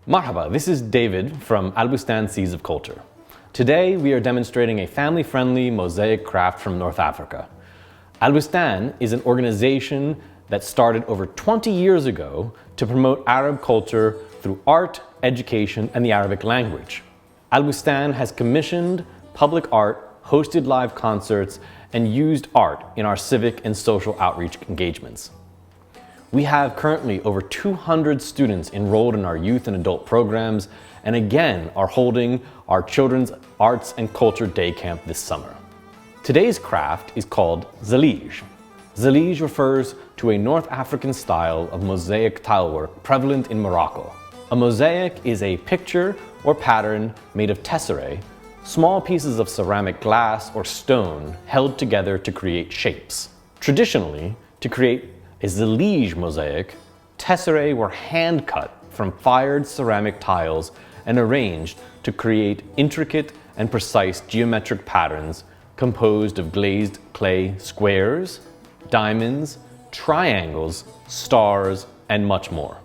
Marhaba, this is David from Al-Bustan Seeds of Culture. Today we are demonstrating a family-friendly mosaic craft from North Africa. Al-Bustan is an organization that started over 20 years ago to promote Arab culture through art, education, and the Arabic language. Al-Bustan has commissioned public art, hosted live concerts, and used art in our civic and social outreach engagements. We have currently over 200 students enrolled in our youth and adult programs, and again are holding our Children's Arts and Culture Day Camp this summer. Today's craft is called Zellij. Zellij refers to a North African style of mosaic tilework prevalent in Morocco. A mosaic is a picture or pattern made of tesserae, small pieces of ceramic glass or stone held together to create shapes. Traditionally, to create a Zellij mosaic, tesserae were hand-cut from fired ceramic tiles and arranged to create intricate and precise geometric patterns composed of glazed clay squares, diamonds, triangles, stars, and much more.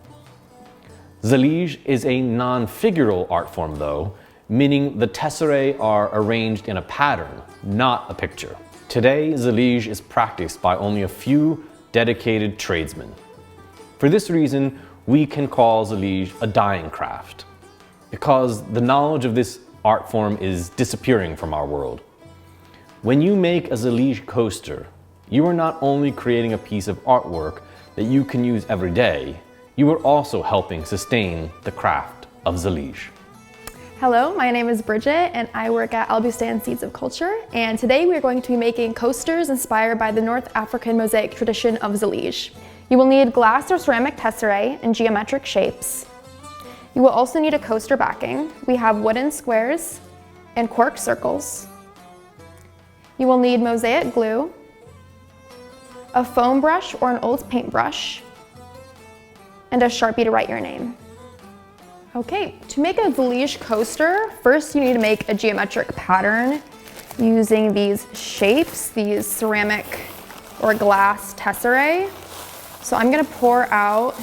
Zellij is a non-figural art form though, meaning the tesserae are arranged in a pattern, not a picture. Today, Zellij is practiced by only a few dedicated tradesmen. For this reason, we can call Zellij a dying craft, because the knowledge of this art form is disappearing from our world. When you make a Zellij coaster, you are not only creating a piece of artwork that you can use every day, you are also helping sustain the craft of Zellij. Hello, my name is Bridget and I work at Al-Bustan Seeds of Culture, and today we are going to be making coasters inspired by the North African mosaic tradition of Zellij. You will need glass or ceramic tesserae in geometric shapes. You will also need a coaster backing. We have wooden squares and cork circles. You will need mosaic glue, a foam brush or an old paintbrush, and a Sharpie to write your name. Okay, to make a Zellij coaster, first you need to make a geometric pattern using these shapes, these ceramic or glass tesserae. So I'm gonna pour out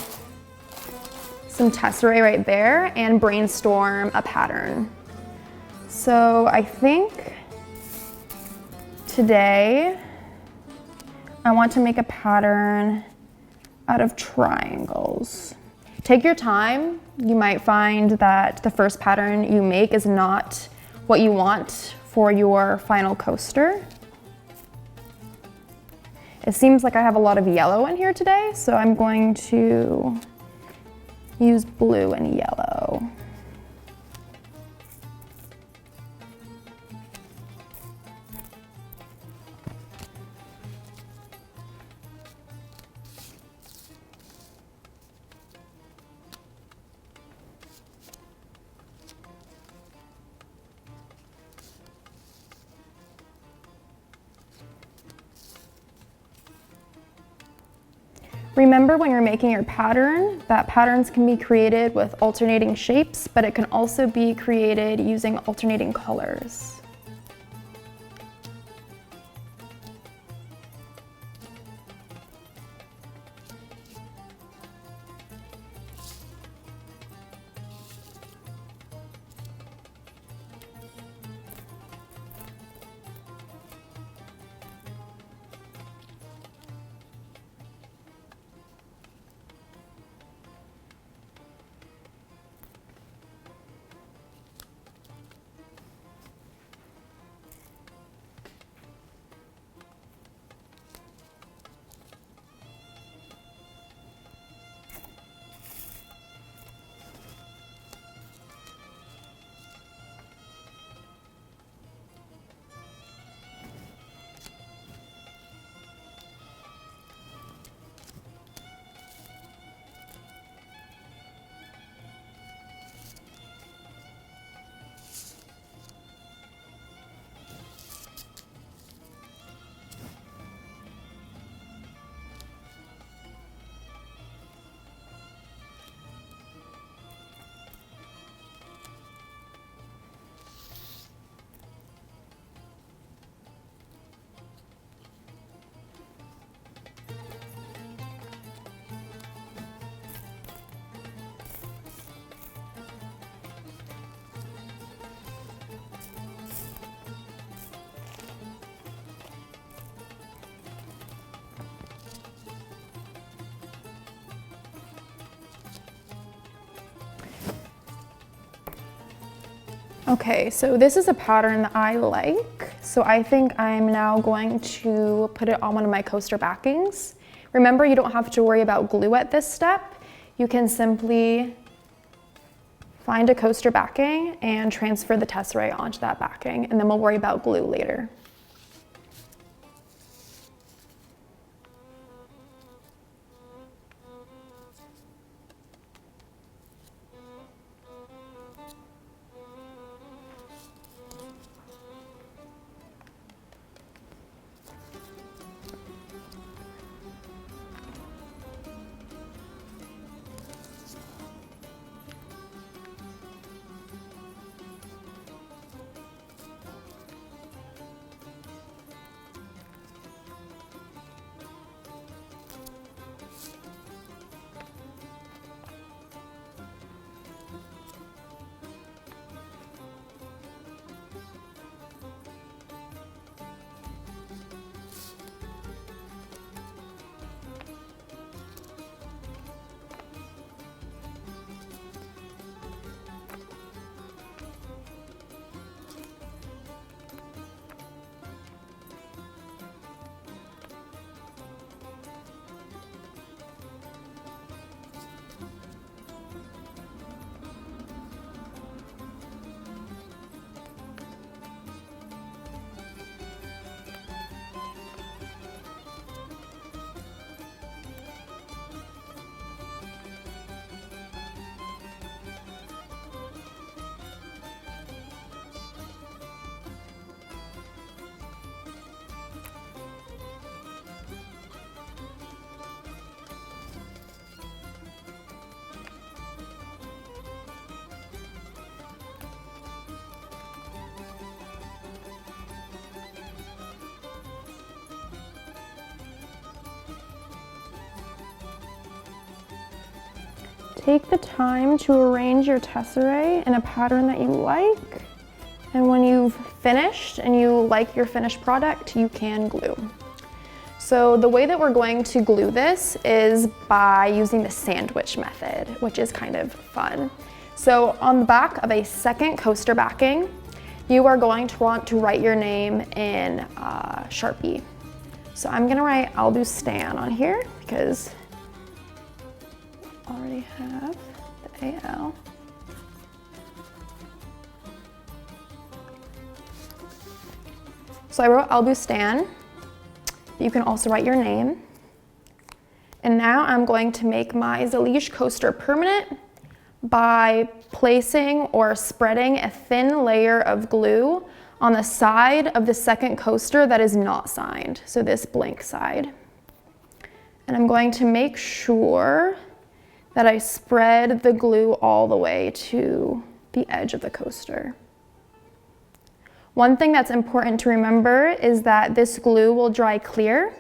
some tesserae right there and brainstorm a pattern. So I think today I want to make a pattern out of triangles. Take your time. You might find that the first pattern you make is not what you want for your final coaster. It seems like I have a lot of yellow in here today, so I'm going to use blue and yellow. Remember when you're making your pattern, that patterns can be created with alternating shapes, but it can also be created using alternating colors. Okay, so this is a pattern that I like. So I think I'm now going to put it on one of my coaster backings. Remember, you don't have to worry about glue at this step. You can simply find a coaster backing and transfer the tesserae onto that backing, and then we'll worry about glue later. Take the time to arrange your tesserae in a pattern that you like, and when you've finished and you like your finished product, you can glue. So the way that we're going to glue this is by using the sandwich method, which is kind of fun. So on the back of a second coaster backing, you are going to want to write your name in Sharpie. So I'm gonna write AlBustan on here because I already have the AL. So I wrote AlBustan. You can also write your name. And now I'm going to make my Zellij coaster permanent by placing or spreading a thin layer of glue on the side of the second coaster that is not signed, so this blank side. And I'm going to make sure that I spread the glue all the way to the edge of the coaster. One thing that's important to remember is that this glue will dry clear,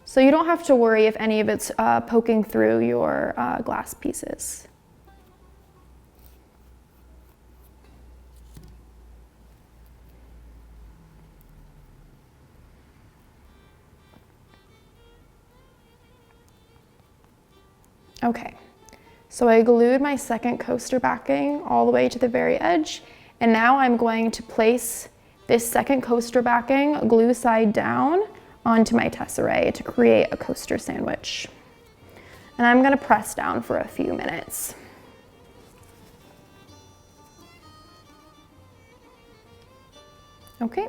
so you don't have to worry if any of it's poking through your glass pieces. Okay, so I glued my second coaster backing all the way to the very edge, and now I'm going to place this second coaster backing glue side down onto my tesserae to create a coaster sandwich. And I'm gonna press down for a few minutes. Okay.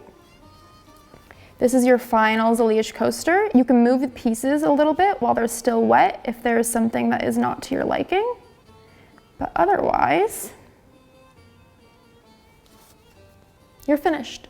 This is your final Zellij coaster. You can move the pieces a little bit while they're still wet if there's something that is not to your liking. But otherwise, you're finished.